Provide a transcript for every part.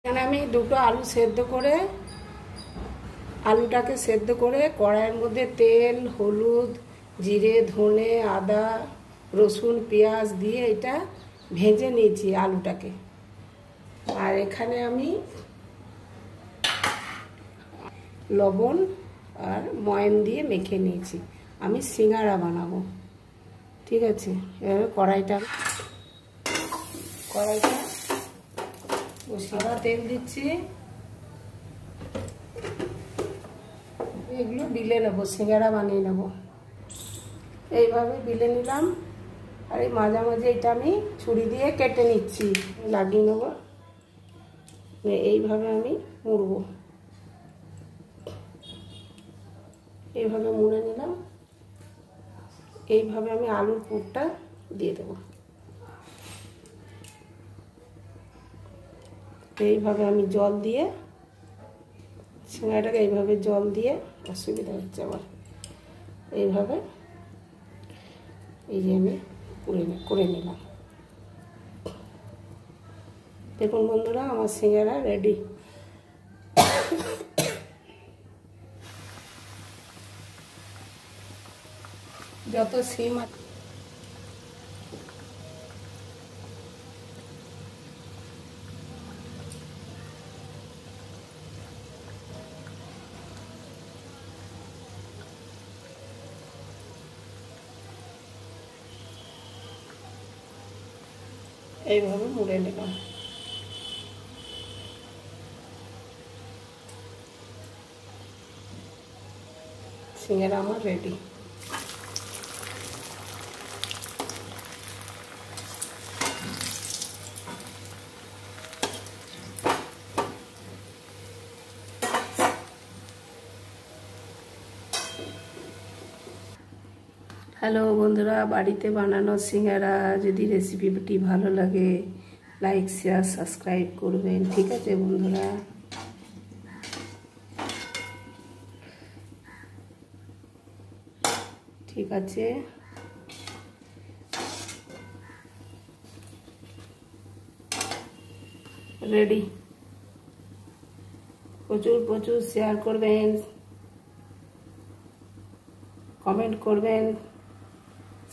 এখানে আমি দুটো আলু সেদ্ধ করে আলুটাকে সেদ্ধ করে কড়াইয়ের মধ্যে তেল, হলুদ, জিরে, ধনে, আদা, রসুন, পেঁয়াজ দিয়ে এটা ভেজে নিয়েছি আলুটাকে। আর এখানে আমি লবণ আর ময়ান দিয়ে মেখে নিয়েছি। আমি সিঙ্গারা বানাবো, ঠিক আছে। এবার কড়াইটা সাদা তেল দিচ্ছি। এগুলো বিলে নেব, সিঙ্গারা বানিয়ে নেব। এইভাবে বিলে নিলাম। আর এই মাঝামাঝি এটা আমি ছুরি দিয়ে কেটে নিচ্ছি, লাগিয়ে নেব। এইভাবে আমি মুড়বো, এইভাবে মুড়ে নিলাম। এইভাবে আমি আলুর পুরটা দিয়ে দেবো। এইভাবে আমি জল দিয়ে সিঙ্গারাটাকে এইভাবে জল দিয়ে, অসুবিধা হচ্ছে আমার, এইভাবে এই যে আমি করে নিলাম। দেখুন বন্ধুরা, আমার সিঙ্গারা রেডি। যত সিম এইভাবে মুড়ে নিলাম। সিঙ্গারা আমার রেডি। হ্যালো বন্ধুরা, বাড়িতে বানানো সিঙ্গারা যদি রেসিপিটি ভালো লাগে, লাইক, শেয়ার, সাবস্ক্রাইব করবেন, ঠিক আছে বন্ধুরা। ঠিক আছে, রেডি। প্রচুর প্রচুর শেয়ার করবেন, কমেন্ট করবেন,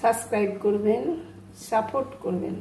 সাবস্ক্রাইব করবেন, সাপোর্ট করবেন।